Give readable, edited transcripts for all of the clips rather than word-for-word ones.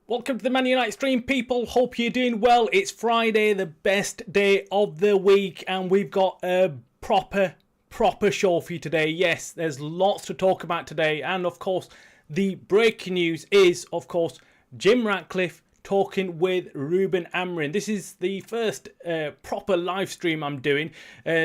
Welcome to the Man United stream, people. Hope you're doing well. It's Friday, the best day of the week, and we've got a proper show for you today. Yes, there's lots to talk about today, and of course, the breaking news is, of course, Jim Ratcliffe talking with Ruben Amorim. This is the first proper live stream I'm doing,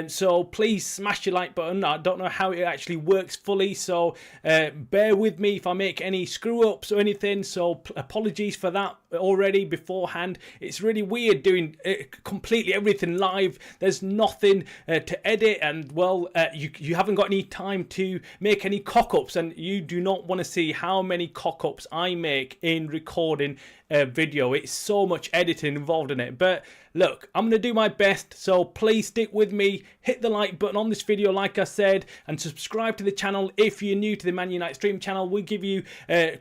so please smash your like button. I don't know how it actually works fully, so bear with me if I make any screw ups or anything, so apologies for that already beforehand. It's really weird doing completely everything live. There's nothing to edit, and well, you haven't got any time to make any cock-ups, and you do not want to see how many cock-ups I make in recording video. It's so much editing involved in it, but look, I'm going to do my best, so please stick with me. Hit the like button on this video, like I said, and subscribe to the channel if you're new to the Man United stream channel. We give you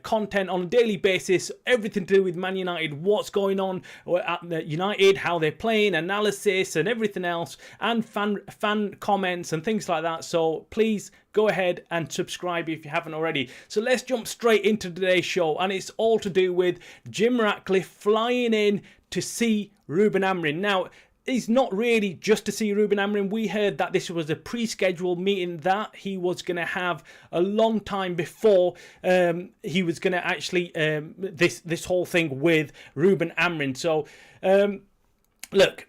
content on a daily basis, everything to do with Man United, what's going on at United, how they're playing, analysis and everything else, and fan comments and things like that. So please go ahead and subscribe if you haven't already. So let's jump straight into today's show, and it's all to do with Jim Ratcliffe flying in to see Ruben Amorim. Now, it's not really just to see Ruben Amorim. We heard that this was a pre-scheduled meeting that he was going to have a long time before he was going to actually this whole thing with Ruben Amorim. So look,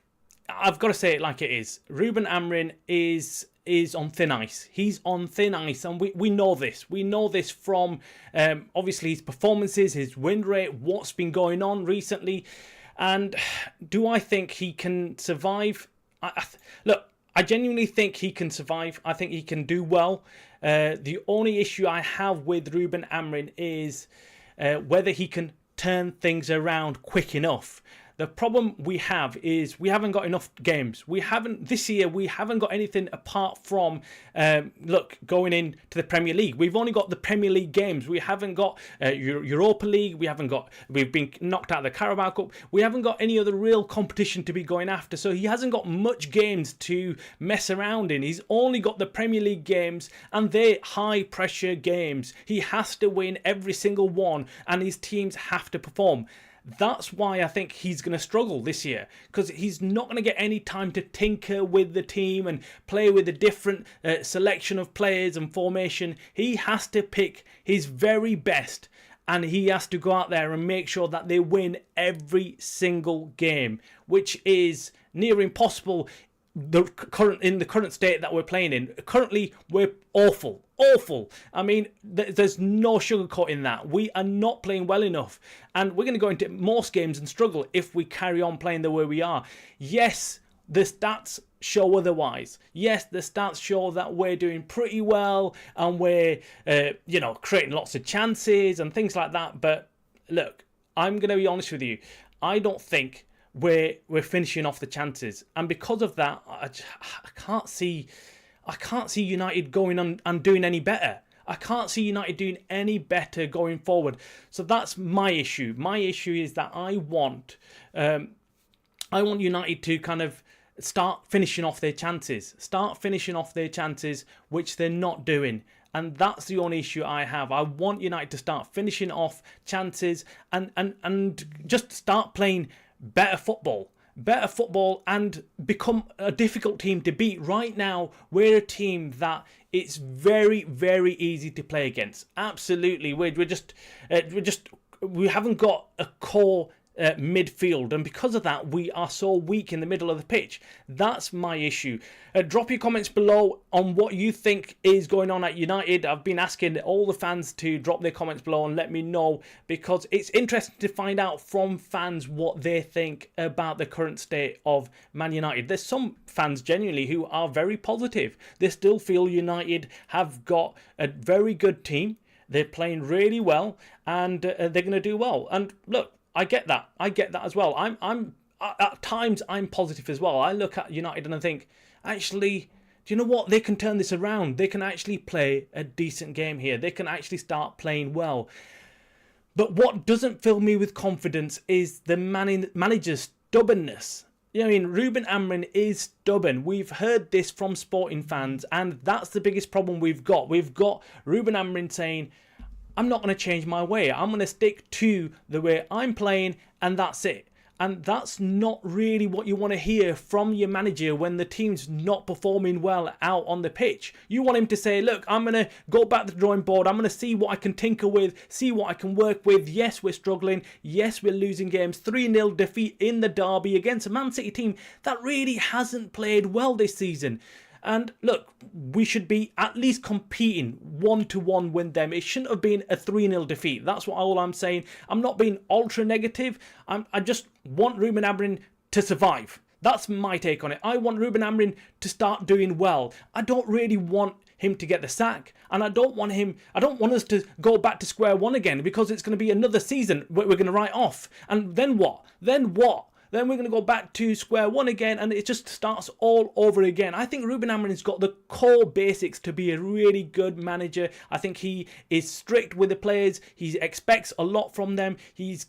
I've got to say it like it is. Ruben Amorim is on thin ice. He's on thin ice, and we know this. We know this from obviously his performances, his win rate, what's been going on recently. And do I think he can survive? Look, I genuinely think he can survive. I think he can do well. The only issue I have with Ruben Amorim is whether he can turn things around quick enough. The problem we have is we haven't got enough games. This year we haven't got anything apart from going into the Premier League. We've only got the Premier League games. We haven't got Europa League. We've been knocked out of the Carabao Cup. We haven't got any other real competition to be going after. So he hasn't got much games to mess around in. He's only got the Premier League games, and they're high pressure games. He has to win every single one, and his teams have to perform. That's why I think he's going to struggle this year, because he's not going to get any time to tinker with the team and play with a different selection of players and formation. He has to pick his very best, and he has to go out there and make sure that they win every single game, which is near impossible in the current state that we're playing in. Currently, we're awful. I mean, there's no sugarcoating that. We are not playing well enough, and we're going to go into most games and struggle if we carry on playing the way we are. Yes, the stats show otherwise. Yes, the stats show that we're doing pretty well, and we're creating lots of chances and things like that. But look, I'm going to be honest with you. I don't think we're finishing off the chances, and because of that, I can't see United going on and doing any better. I can't see United doing any better going forward. So that's my issue. My issue is that I want United to kind of start finishing off their chances, which they're not doing. And that's the only issue I have. I want United to start finishing off chances and just start playing better football and become a difficult team to beat. Right now, we're a team that it's very, very easy to play against. Absolutely. We haven't got a core midfield, and because of that we are so weak in the middle of the pitch. That's my issue. Drop your comments below on what you think is going on at United. I've been asking all the fans to drop their comments below and let me know, because it's interesting to find out from fans what they think about the current state of Man United. There's some fans genuinely who are very positive. They still feel United have got a very good team. They're playing really well, and they're going to do well. And look, I get that as well. I'm at times I'm positive as well. I look at United and I think, actually, do you know what? They can turn this around. They can actually play a decent game here. They can actually start playing well. But what doesn't fill me with confidence is the manager's stubbornness. You know, I mean, Ruben Amorim is stubborn. We've heard this from sporting fans, and that's the biggest problem we've got. We've got Ruben Amorim saying, I'm not going to change my way. I'm going to stick to the way I'm playing, and that's it. And that's not really what you want to hear from your manager when the team's not performing well out on the pitch. You want him to say, look, I'm going to go back to the drawing board. I'm going to see what I can tinker with, see what I can work with. Yes, we're struggling. Yes, we're losing games. 3-0 defeat in the derby against a Man City team that really hasn't played well this season. And look, we should be at least competing 1-1 with them. It shouldn't have been a 3-0 defeat. That's all I'm saying. I'm not being ultra negative. I just want Ruben Amorim to survive. That's my take on it. I want Ruben Amorim to start doing well. I don't really want him to get the sack, and I don't want us to go back to square one again, because it's going to be another season we're going to write off. And then what? Then we're going to go back to square one again, and it just starts all over again. I think Ruben Amorim's got the core basics to be a really good manager. I think he is strict with the players. He expects a lot from them. He's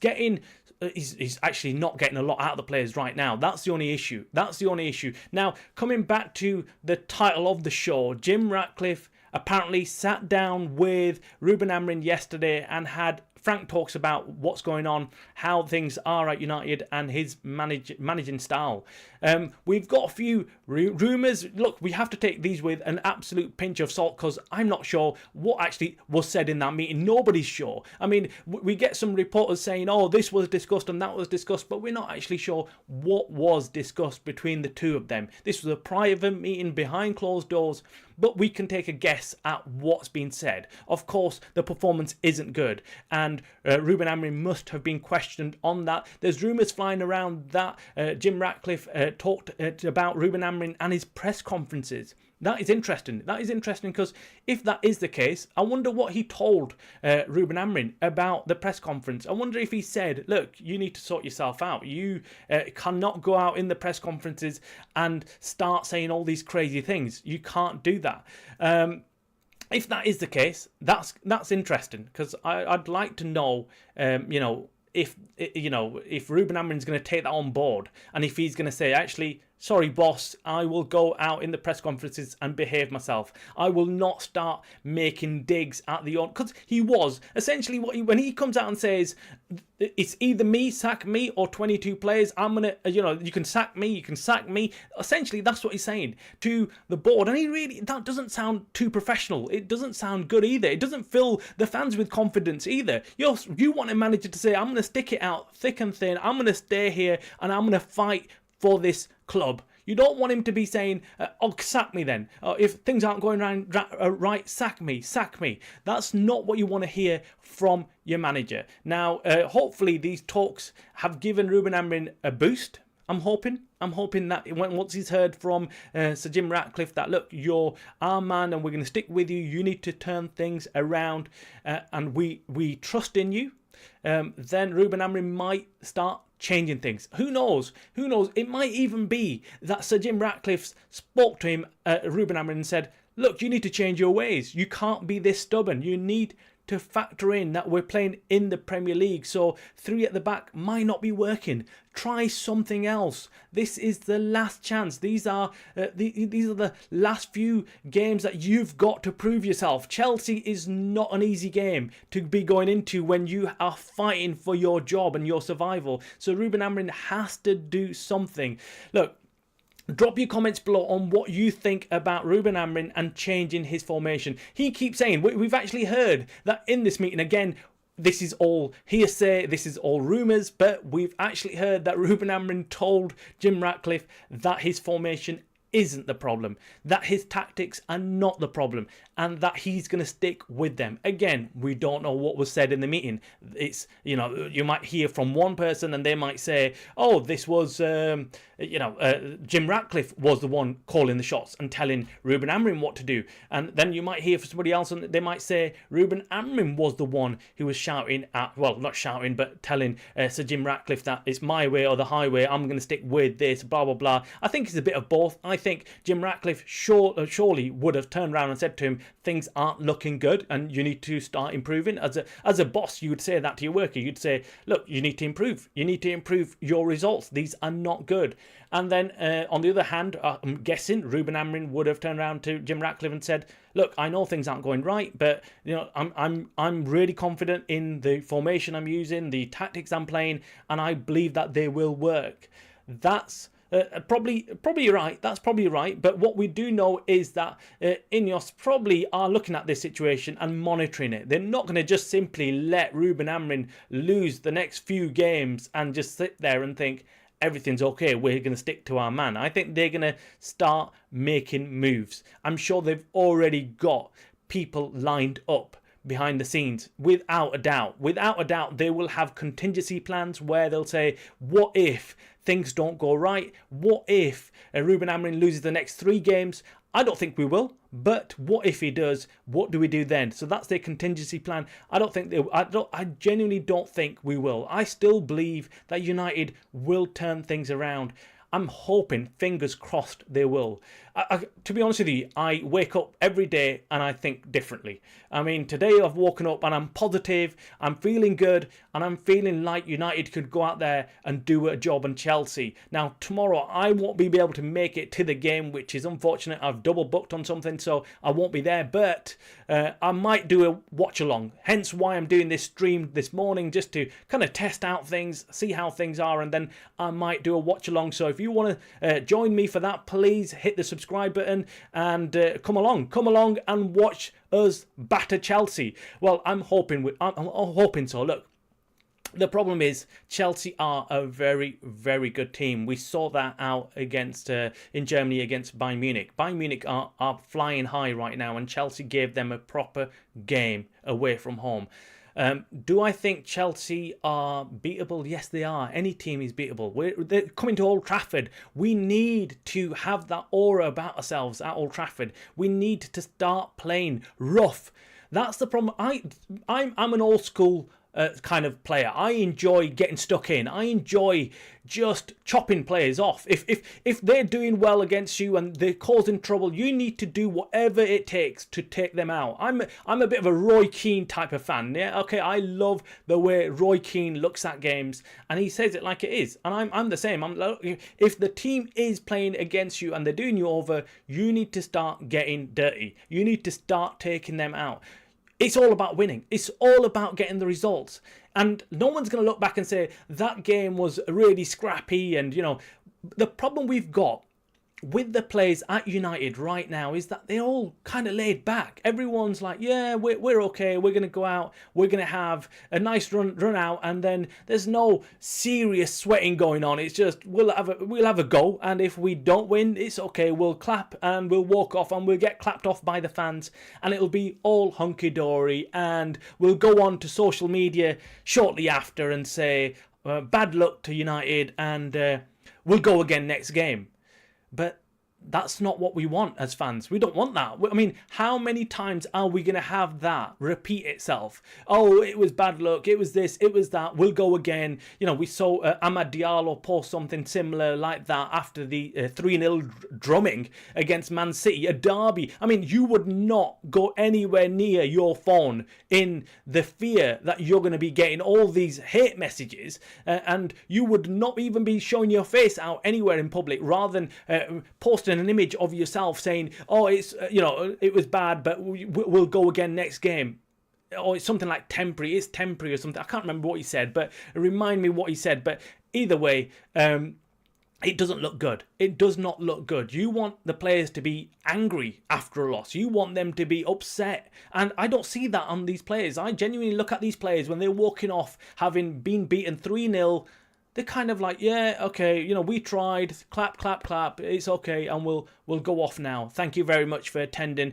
actually not getting a lot out of the players right now. That's the only issue. Now, coming back to the title of the show, Jim Ratcliffe apparently sat down with Ruben Amorim yesterday and had frank talks about what's going on, how things are at United, and his managing style. We've got a few rumours. Look, we have to take these with an absolute pinch of salt, because I'm not sure what actually was said in that meeting. Nobody's sure. I mean, we get some reporters saying, oh, this was discussed and that was discussed, but we're not actually sure what was discussed between the two of them. This was a private meeting behind closed doors, but we can take a guess at what's been said. Of course, the performance isn't good, and Ruben Amorim must have been questioned on that. There's rumours flying around that Jim Ratcliffe talked about Ruben Amorim and his press conferences. That is interesting. Because if that is the case, I wonder what he told Ruben Amorim about the press conference. I wonder if he said, look, you need to sort yourself out. You cannot go out in the press conferences and start saying all these crazy things. You can't do that. If that is the case, that's interesting, because I'd like to know, if Ruben Amorim's going to take that on board, and if he's going to say, actually, sorry, boss, I will go out in the press conferences and behave myself. I will not start making digs at the own, because he was essentially when he comes out and says it's either me, sack me, or 22 players. I'm gonna, you can sack me, Essentially, that's what he's saying to the board, and that doesn't sound too professional. It doesn't sound good either. It doesn't fill the fans with confidence either. You want a manager to say, I'm gonna stick it out thick and thin. I'm gonna stay here and I'm gonna fight for this club. You don't want him to be saying, oh, sack me then. If things aren't going right, sack me. That's not what you want to hear from your manager. Now, hopefully these talks have given Ruben Amorim a boost. I'm hoping that once he's heard from Sir Jim Ratcliffe that, look, you're our man and we're going to stick with you. You need to turn things around, and we trust in you. Then Ruben Amorim might start changing things. Who knows? It might even be that Sir Jim Ratcliffe spoke to him, Ruben Amorim, and said, look, you need to change your ways. You can't be this stubborn. You need to factor in that we're playing in the Premier League, so 3 at the back might not be working. Try something else. This is the last chance. These are the last few games that you've got to prove yourself. Chelsea is not an easy game to be going into when you are fighting for your job and your survival. So Ruben Amorim has to do something. Look, drop your comments below on what you think about Ruben Amorim and changing his formation. He keeps saying, we've actually heard that in this meeting, again, this is all hearsay, this is all rumours, but we've actually heard that Ruben Amorim told Jim Ratcliffe that his formation isn't the problem, that his tactics are not the problem, and that he's going to stick with them. Again, we don't know what was said in the meeting. It's, you might hear from one person and they might say, oh, this was, Jim Ratcliffe was the one calling the shots and telling Ruben Amorim what to do. And then you might hear from somebody else and they might say Ruben Amorim was the one who was shouting at, well, not shouting, but telling Sir Jim Ratcliffe that it's my way or the highway, I'm going to stick with this, blah, blah, blah. I think it's a bit of both. I think Jim Ratcliffe surely would have turned around and said to him, things aren't looking good and you need to start improving. As a boss, you would say that to your worker. You'd say, look, you need to improve. You need to improve your results. These are not good. And then on the other hand, I'm guessing Ruben Amorim would have turned around to Jim Ratcliffe and said, look, I know things aren't going right, but I'm really confident in the formation I'm using, the tactics I'm playing, and I believe that they will work. That's probably right. That's probably right. But what we do know is that INEOS probably are looking at this situation and monitoring it. They're not going to just simply let Ruben Amorim lose the next few games and just sit there and think everything's okay, we're going to stick to our man. I think they're going to start making moves. I'm sure they've already got people lined up behind the scenes, without a doubt. Without a doubt, they will have contingency plans where they'll say, what if things don't go right? What if Ruben Amorim loses the next 3 games? I don't think we will, but what if he does? What do we do then? So that's their contingency plan. I genuinely don't think we will. I still believe that United will turn things around. I'm hoping, fingers crossed, they will. To be honest with you, I wake up every day and I think differently. I mean, today I've woken up and I'm positive, I'm feeling good, and I'm feeling like United could go out there and do a job on Chelsea. Now, tomorrow I won't be able to make it to the game, which is unfortunate. I've double booked on something, so I won't be there, but I might do a watch along. Hence why I'm doing this stream this morning, just to kind of test out things, see how things are, and then I might do a watch along. So if you want to join me for that, please hit the subscribe button and come along and watch us batter Chelsea. Well, I'm hoping so. Look, the problem is Chelsea are a very, very good team. We saw that out against in Germany against Bayern Munich. Bayern Munich are flying high right now, and Chelsea gave them a proper game away from home. Do I think Chelsea are beatable? Yes, they are. Any team is beatable. They're coming to Old Trafford. We need to have that aura about ourselves at Old Trafford. We need to start playing rough. That's the problem. I'm an old school kind of player. I enjoy getting stuck in. I enjoy just chopping players off. If they're doing well against you and they're causing trouble, you need to do whatever it takes to take them out. I'm a bit of a Roy Keane type of fan. Yeah, okay, I love the way Roy Keane looks at games and he says it like it is. And I'm the same. If the team is playing against you and they're doing you over, you need to start getting dirty. You need to start taking them out. It's all about winning. It's all about getting the results. And no one's going to look back and say that game was really scrappy. And, the problem we've got with the players at United right now is that they're all kind of laid back. Everyone's like, yeah, we're okay. We're going to go out. We're going to have a nice run out. And then there's no serious sweating going on. It's just we'll have a go. And if we don't win, it's okay. We'll clap and we'll walk off and we'll get clapped off by the fans. And it'll be all hunky-dory. And we'll go on to social media shortly after and say, bad luck to United. And we'll go again next game. But that's not what we want as fans. We don't want that. I mean, how many times are we going to have that repeat itself? Oh, it was bad luck. It was this. It was that. We'll go again. We saw Amad Diallo post something similar like that after the 3-0 drumming against Man City, a derby. I mean, you would not go anywhere near your phone in the fear that you're going to be getting all these hate messages, and you would not even be showing your face out anywhere in public, rather than posting an image of yourself saying, oh, it's it was bad, but we'll go again next game. Or it's something like temporary. It's temporary or something. I can't remember what he said, but remind me what he said. But either way, it doesn't look good. It does not look good. You want the players to be angry after a loss. You want them to be upset. And I don't see that on these players. I genuinely look at these players when they're walking off having been beaten 3-0. They're kind of like, yeah, okay, we tried, clap, clap, clap, it's okay, and we'll go off now. Thank you very much for attending.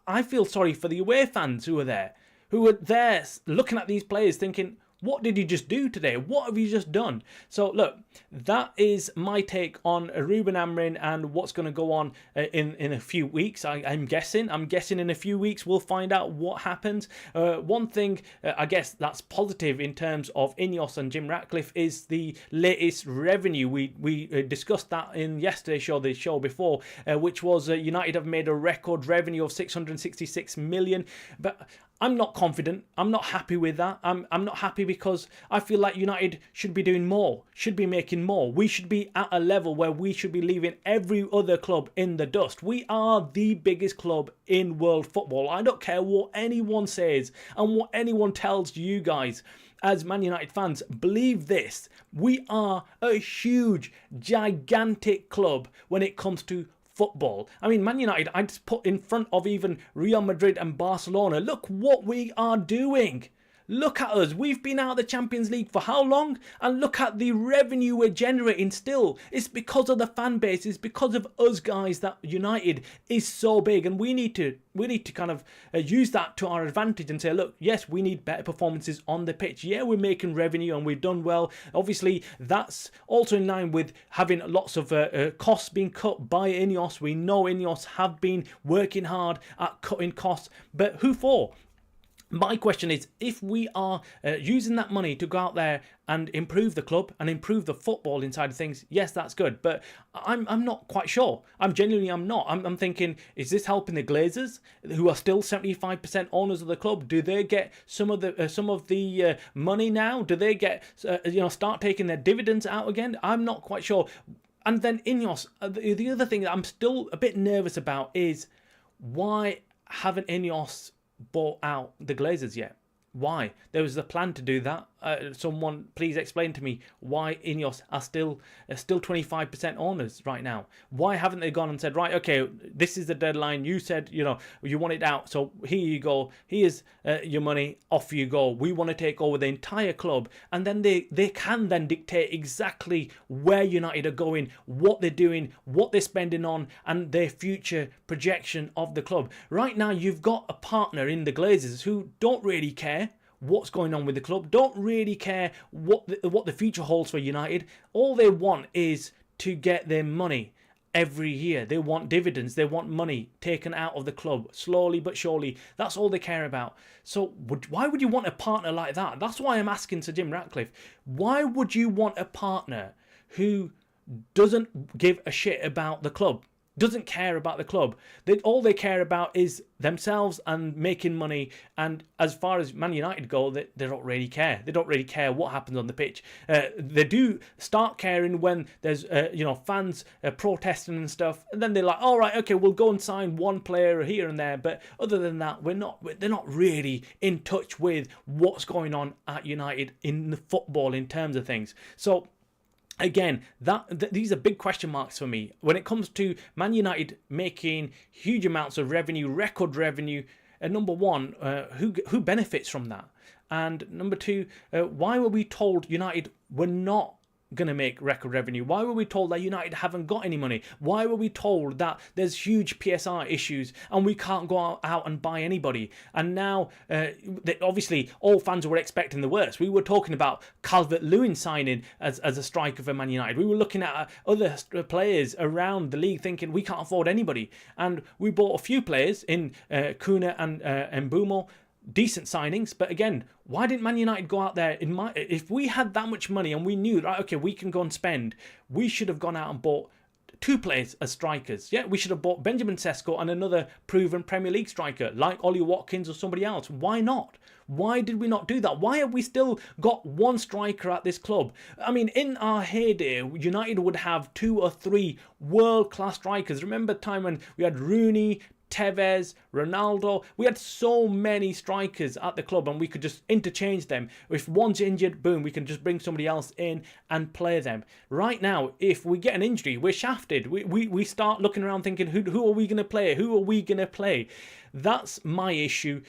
I feel sorry for the away fans who were there looking at these players thinking, what did you just do today? What have you just done? So look, that is my take on Ruben Amorim and what's going to go on in a few weeks. I'm guessing in a few weeks we'll find out what happens. One thing I guess that's positive in terms of INEOS and Jim Ratcliffe is the latest revenue. We discussed that in yesterday's show, the show before, which was United have made a record revenue of 666 million. But I'm not confident. I'm not happy with that. I'm not happy because I feel like United should be doing more, should be making more. We should be at a level where we should be leaving every other club in the dust. We are the biggest club in world football. I don't care what anyone says and what anyone tells you guys. As Man United fans, believe this. We are a huge, gigantic club when it comes to football. I mean, Man United, I'd put in front of even Real Madrid and Barcelona. Look what we are doing. Look at us. We've been out of the Champions League for how long? And look at the revenue we're generating still. It's because of the fan base. It's because of us guys that United is so big. And we need to kind of use that to our advantage and say, look, yes, we need better performances on the pitch. Yeah, we're making revenue and we've done well. Obviously, that's also in line with having lots of costs being cut by INEOS. We know INEOS have been working hard at cutting costs. But who for? My question is, if we are using that money to go out there and improve the club and improve the football inside of things, yes, that's good. But I'm not quite sure. I'm not. I'm thinking, is this helping the Glazers, who are still 75% owners of the club? Do they get some of the money now? Do they get start taking their dividends out again? I'm not quite sure. And then INEOS, the other thing that I'm still a bit nervous about is, why haven't INEOS bought out the Glazers yet? Why? There was a plan to do that. Someone please explain to me why INEOS are still 25% owners right now. Why haven't they gone and said, right, okay, this is the deadline. You said, you want it out. So here you go. Here's your money. Off you go. We want to take over the entire club. And then they can then dictate exactly where United are going, what they're doing, what they're spending on, and their future projection of the club. Right now, you've got a partner in the Glazers who don't really care what's going on with the club, don't really care what the future holds for United. All they want is to get their money every year. They want dividends. They want money taken out of the club slowly but surely. That's all they care about. So why would you want a partner like that? That's why I'm asking Sir Jim Ratcliffe. Why would you want a partner who doesn't give a shit about the club? Doesn't care about the club. All they care about is themselves and making money. And as far as Man United go, they don't really care. They don't really care what happens on the pitch. They do start caring when there's fans protesting and stuff. And then they're like, all right, okay, we'll go and sign one player here and there. But other than that, they're not really in touch with what's going on at United in the football in terms of things. So again, these are big question marks for me. When it comes to Man United making huge amounts of revenue, record revenue, number one, who benefits from that? And number two, why were we told United were not going to make record revenue? Why were we told that United haven't got any money? Why were we told that there's huge PSR issues and we can't go out and buy anybody? And now, obviously, all fans were expecting the worst. We were talking about Calvert-Lewin signing as a striker for Man United. We were looking at other players around the league thinking we can't afford anybody. And we bought a few players in Kuna and Mbumo. Decent signings, but again, why didn't Man United go out there? If we had that much money and we knew, right, okay, we can go and spend, we should have gone out and bought two players as strikers. Yeah, we should have bought Benjamin Sesko and another proven Premier League striker like Ollie Watkins or somebody else. Why not? Why did we not do that? Why have we still got one striker at this club? I mean, in our heyday, United would have 2 or 3 world-class strikers. Remember the time when we had Rooney, Tevez, Ronaldo? We had so many strikers at the club and we could just interchange them. If one's injured, boom, we can just bring somebody else in and play them. Right now, if we get an injury, we're shafted. We start looking around thinking, who are we going to play? Who are we going to play? That's my issue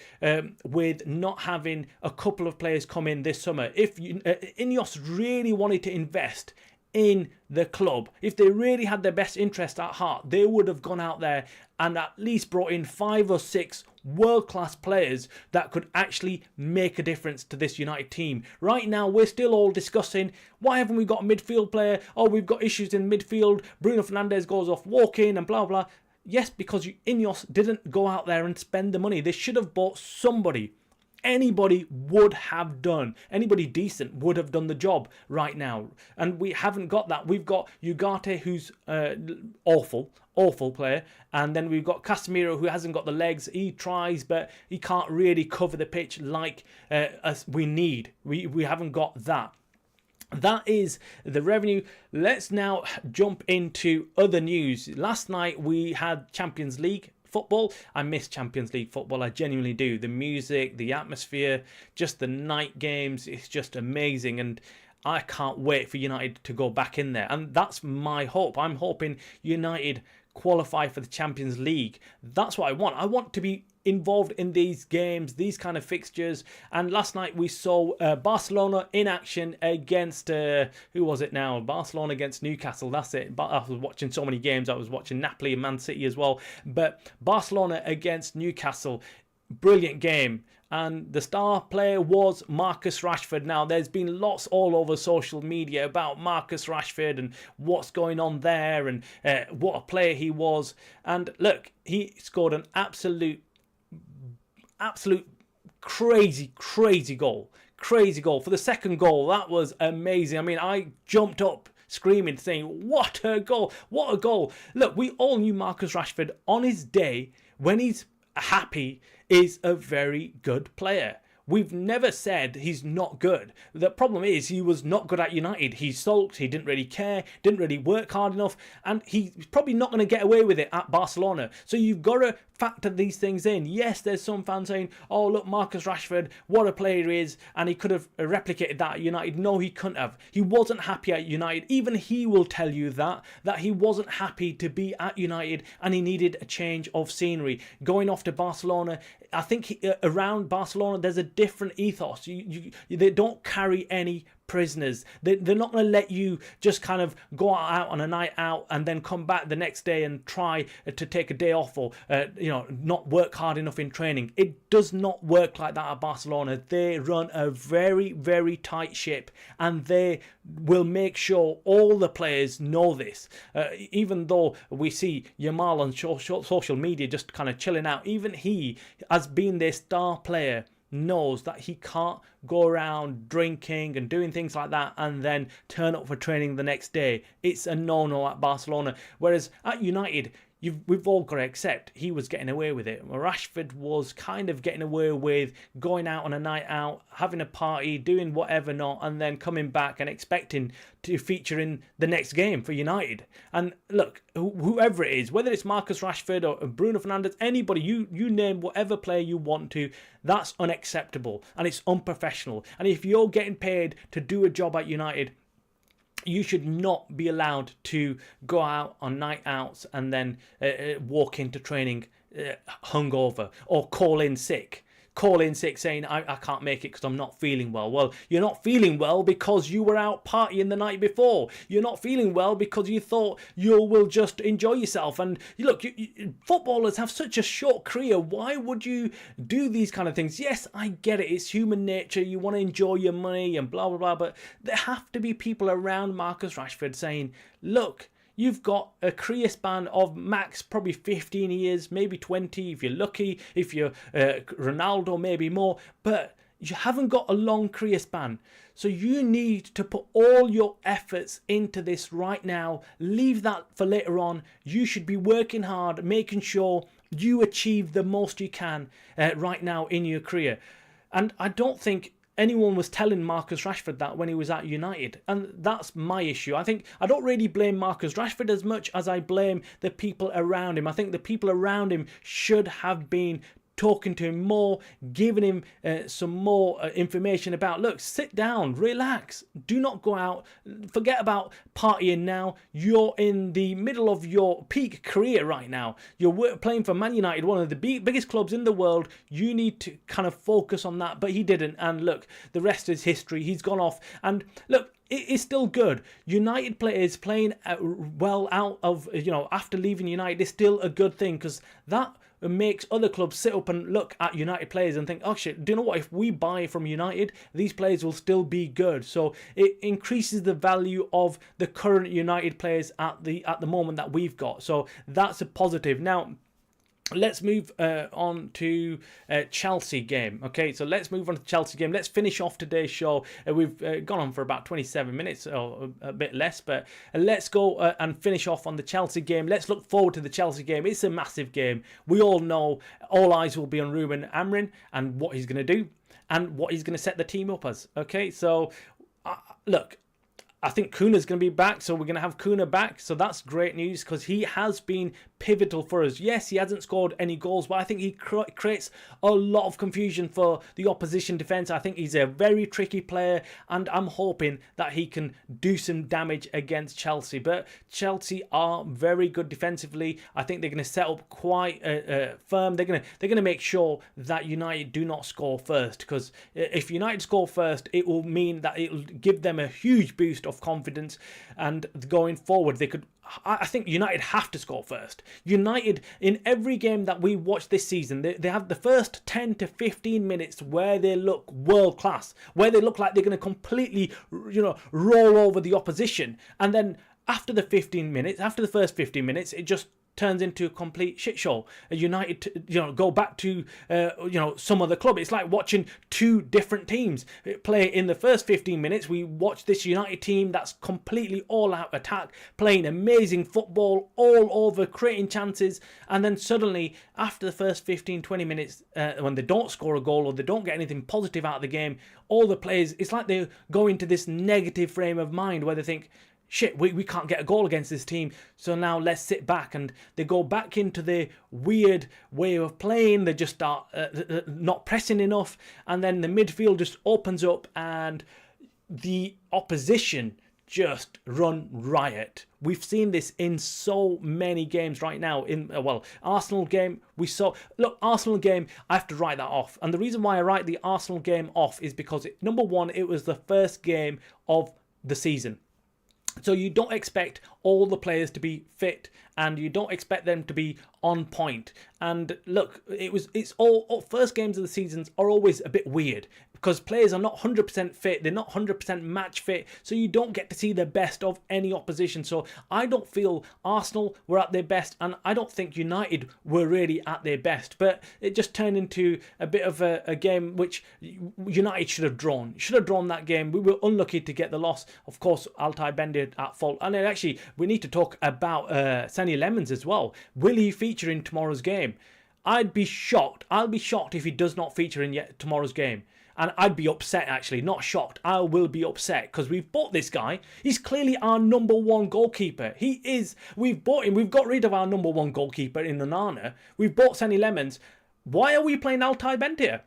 with not having a couple of players come in this summer. If INEOS really wanted to invest in the club, if they really had their best interest at heart, they would have gone out there and at least brought in 5 or 6 world-class players that could actually make a difference to this United team. Right now, we're still all discussing, why haven't we got a midfield player? Oh, we've got issues in midfield. Bruno Fernandes goes off walking and blah, blah. Yes, because INEOS didn't go out there and spend the money. They should have bought somebody anybody would have done. Anybody decent would have done the job right now. And we haven't got that. We've got Ugarte, who's awful player. And then we've got Casemiro, who hasn't got the legs. He tries, but he can't really cover the pitch like us we need. We haven't got that. That is the revenue. Let's now jump into other news. Last night we had Champions League football. I miss Champions League football. I genuinely do. The music, the atmosphere, just the night games. It's just amazing. And I can't wait for United to go back in there. And that's my hope. I'm hoping United qualify for the Champions League. That's what I want. I want to be involved in these games, these kind of fixtures. And last night we saw Barcelona in action against who was it now? Barcelona against Newcastle. That's it. But I was watching so many games. I was watching Napoli and Man City as well. But Barcelona against Newcastle, brilliant game. And the star player was Marcus Rashford. Now, there's been lots all over social media about Marcus Rashford and what's going on there and what a player he was. And look, he scored an absolute crazy goal. Crazy goal. For the second goal, that was amazing. I mean, I jumped up screaming, saying, what a goal, what a goal. Look, we all knew Marcus Rashford on his day, when he's happy, is a very good player. We've never said he's not good. The problem is he was not good at United. He sulked, he didn't really care, didn't really work hard enough, and he's probably not going to get away with it at Barcelona. So you've got to factor these things in. Yes, there's some fans saying, oh, look, Marcus Rashford, what a player he is, and he could have replicated that at United. No, he couldn't have. He wasn't happy at United. Even he will tell you that he wasn't happy to be at United and he needed a change of scenery. Going off to Barcelona, I think around Barcelona, there's a different ethos. They don't carry any prisoners. They're not going to let you just kind of go out on a night out and then come back the next day and try to take a day off or not work hard enough in training. It does not work like that at Barcelona. They run a very tight ship, and they will make sure all the players know this. Even though we see Yamal on social media just kind of chilling out, even he, as being their star player, knows that he can't go around drinking and doing things like that and then turn up for training the next day. It's a no-no at Barcelona. Whereas at United, we've all got to accept he was getting away with it. Rashford was kind of getting away with going out on a night out, having a party, doing whatever not, and then coming back and expecting to feature in the next game for United. And look, whoever it is, whether it's Marcus Rashford or Bruno Fernandes, anybody, you name whatever player you want to, that's unacceptable and it's unprofessional. And if you're getting paid to do a job at United, you should not be allowed to go out on night outs and then walk into training hungover or call in sick saying, I can't make it because I'm not feeling well. Well, you're not feeling well because you were out partying the night before. You're not feeling well because you thought you will just enjoy yourself. And look, footballers have such a short career. Why would you do these kind of things? Yes, I get it. It's human nature. You want to enjoy your money and blah, blah, blah. But there have to be people around Marcus Rashford saying, look, you've got a career span of max probably 15 years, maybe 20 if you're lucky, if you're Ronaldo, maybe more, but you haven't got a long career span. So you need to put all your efforts into this right now. Leave that for later on. You should be working hard, making sure you achieve the most you can right now in your career. And I don't think anyone was telling Marcus Rashford that when he was at United, and that's my issue. I don't really blame Marcus Rashford as much as I blame the people around him. I think the people around him should have been talking to him more, giving him some more information about, look, sit down, relax, do not go out, forget about partying now. You're in the middle of your peak career right now. You're playing for Man United, one of the biggest clubs in the world. You need to kind of focus on that, but he didn't. And look, the rest is history. He's gone off. And look, it is still good. United players playing well out of, after leaving United is still a good thing, because that makes other clubs sit up and look at United players and think, oh shit, do you know what? If we buy from United, these players will still be good. So it increases the value of the current United players at the moment that we've got. So that's a positive. Now, let's move on to Chelsea game. Okay, so let's move on to the Chelsea game. Let's finish off today's show. We've gone on for about 27 minutes or a bit less, but let's go and finish off on the Chelsea game. Let's look forward to the Chelsea game. It's a massive game. We all know all eyes will be on Ruben Amorim and what he's going to do and what he's going to set the team up as. Okay, so look, I think Kuna's going to be back, so we're going to have Kuna back. So that's great news because he has been pivotal for us. Yes, he hasn't scored any goals, but I think he creates a lot of confusion for the opposition defence. I think he's a very tricky player, and I'm hoping that he can do some damage against Chelsea. But Chelsea are very good defensively. I think they're going to set up quite firm. They're going to make sure that United do not score first, because if United score first, it will mean that it will give them a huge boost of confidence, and going forward I think United have to score first. United, in every game that we watch this season, they have the first 10 to 15 minutes where they look world class, where they look like they're going to completely, roll over the opposition, and then after the first 15 minutes, it just turns into a complete shit show. United, go back to, some other club. It's like watching two different teams play. In the first 15 minutes, we watch this United team that's completely all-out attack, playing amazing football all over, creating chances, and then suddenly, after the first 15, 20 minutes, when they don't score a goal or they don't get anything positive out of the game, all the players, it's like they go into this negative frame of mind where they think, shit, we can't get a goal against this team, so now let's sit back. And they go back into the weird way of playing. They just start not pressing enough, and then the midfield just opens up and the opposition just run riot. We've seen this in so many games right now. Arsenal game, Arsenal game, I have to write that off. And the reason why I write the Arsenal game off is because, number one, it was the first game of the season. So you don't expect all the players to be fit, and you don't expect them to be on point. And look, it's all first games of the seasons are always a bit weird because players are not 100% fit, they're not 100% match fit, so you don't get to see the best of any opposition. So I don't feel Arsenal were at their best, and I don't think United were really at their best. But it just turned into a bit of a game which United should have drawn. Should have drawn that game. We were unlucky to get the loss. Of course, Altay Bendir at fault. And then actually, we need to talk about Sonny Lemons as well. Will he feature in tomorrow's game? I'd be shocked. I'll be shocked if he does not feature in tomorrow's game. And I'd be upset, actually. Not shocked. I will be upset because we've bought this guy. He's clearly our number one goalkeeper. He is. We've bought him. We've got rid of our number one goalkeeper in Onana. We've bought Sonny Lemons. Why are we playing Altay Bendir?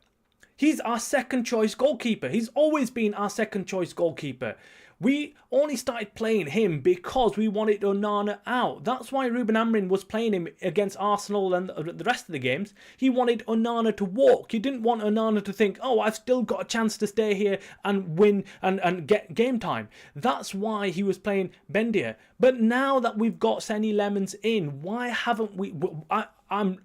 He's our second choice goalkeeper. He's always been our second choice goalkeeper. We only started playing him because we wanted Onana out. That's why Ruben Amorim was playing him against Arsenal and the rest of the games. He wanted Onana to walk. He didn't want Onana to think, oh, I've still got a chance to stay here and win and get game time. That's why he was playing Bendir. But now that we've got Sonny Lemons in, why haven't we...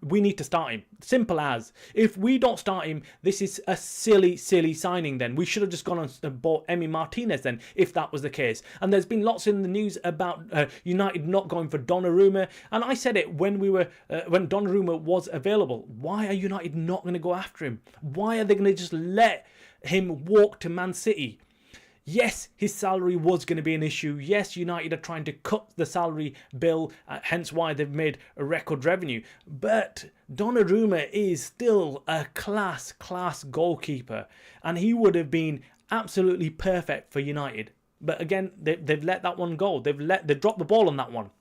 we need to start him. Simple as. If we don't start him, this is a silly signing then. We should have just gone and bought Emi Martinez then, if that was the case. And there's been lots in the news about United not going for Donnarumma. And I said it when when Donnarumma was available. Why are United not going to go after him? Why are they going to just let him walk to Man City? Yes, his salary was going to be an issue. Yes, United are trying to cut the salary bill, hence why they've made a record revenue. But Donnarumma is still a class goalkeeper, and he would have been absolutely perfect for United. But again, they've let that one go. They've dropped the ball on that one.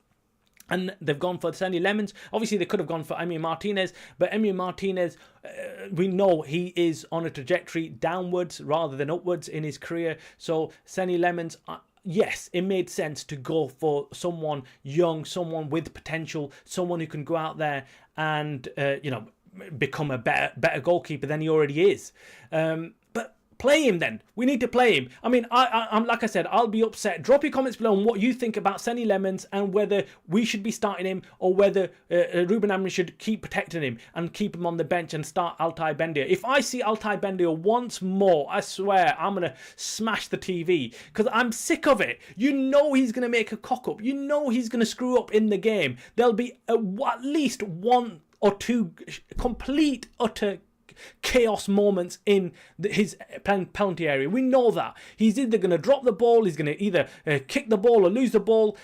And they've gone for Sonny Lemons. Obviously, they could have gone for Emi Martinez. But Emi Martinez, we know he is on a trajectory downwards rather than upwards in his career. So Sonny Lemons, yes, it made sense to go for someone young, someone with potential, someone who can go out there and, become a better goalkeeper than he already is. Play him then. We need to play him. I mean, I'm like I said, I'll be upset. Drop your comments below on what you think about Sonny Lemons and whether we should be starting him or whether Ruben Amorim should keep protecting him and keep him on the bench and start Altay Bendir. If I see Altay Bendir once more, I swear I'm going to smash the TV because I'm sick of it. You know he's going to make a cock up. You know he's going to screw up in the game. There'll be at least one or two complete, utter chaos moments in his penalty area. We know that. He's either going to drop the ball, he's going to either kick the ball or lose the ball.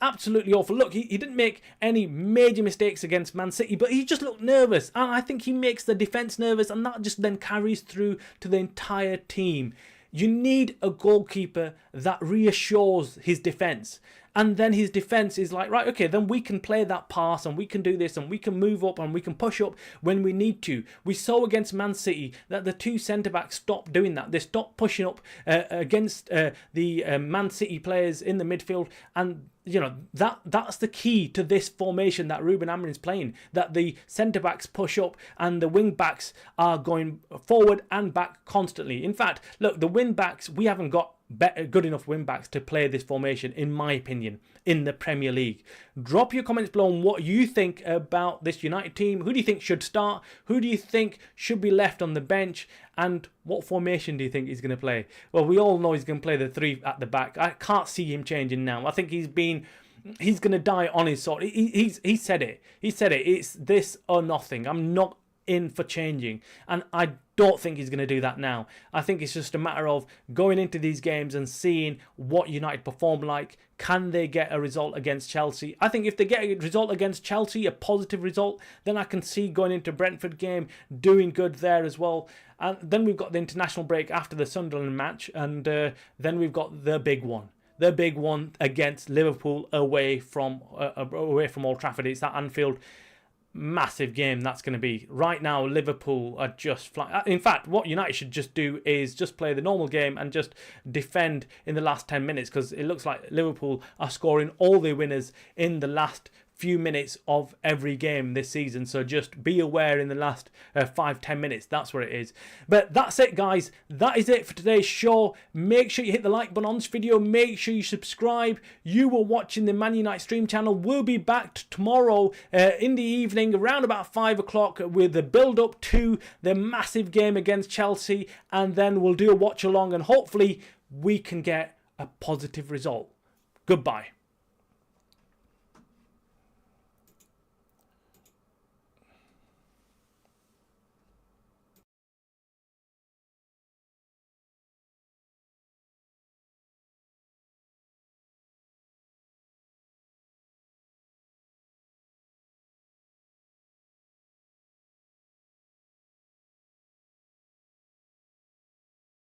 Absolutely awful. Look, he didn't make any major mistakes against Man City, but he just looked nervous. And I think he makes the defence nervous, and that just then carries through to the entire team. You need a goalkeeper that reassures his defence. And then his defence is like, right, okay, then we can play that pass and we can do this and we can move up and we can push up when we need to. We saw against Man City that the two centre-backs stopped doing that. They stopped pushing up against the Man City players in the midfield. And, you know, that's the key to this formation that Ruben Amorim is playing, that the centre-backs push up and the wing-backs are going forward and back constantly. In fact, look, the wing-backs, we haven't got good enough wing-backs to play this formation, in my opinion, in the Premier League. Drop your comments below on what you think about this United team. Who do you think should start? Who do you think should be left on the bench? And what formation do you think he's going to play? Well, we all know he's going to play the three at the back. I can't see him changing now. I think he's going to die on his sword. He said it. He said it. It's this or nothing. I'm not in for changing, and I don't think he's going to do that now. I think it's just a matter of going into these games and seeing what United perform like. Can they get a result against Chelsea? I think if they get a result against Chelsea, a positive result, then I can see going into Brentford game doing good there as well. And then we've got the international break after the Sunderland match, and then we've got the big one. The big one against Liverpool away from Old Trafford. It's at Anfield. Massive game that's going to be. Right now, Liverpool are just flying. In fact, what United should just do is just play the normal game and just defend in the last 10 minutes, because it looks like Liverpool are scoring all their winners in the last few minutes of every game this season. So just be aware in the last 5-10 minutes. That's what it is. But that's it, guys. That is it for today's show. Make sure you hit the like button on this video. Make sure you subscribe. You were watching the Man Utd stream channel. We'll be back tomorrow in the evening around about 5 o'clock with the build up to the massive game against Chelsea, and then we'll do a watch along and hopefully we can get a positive result. Goodbye.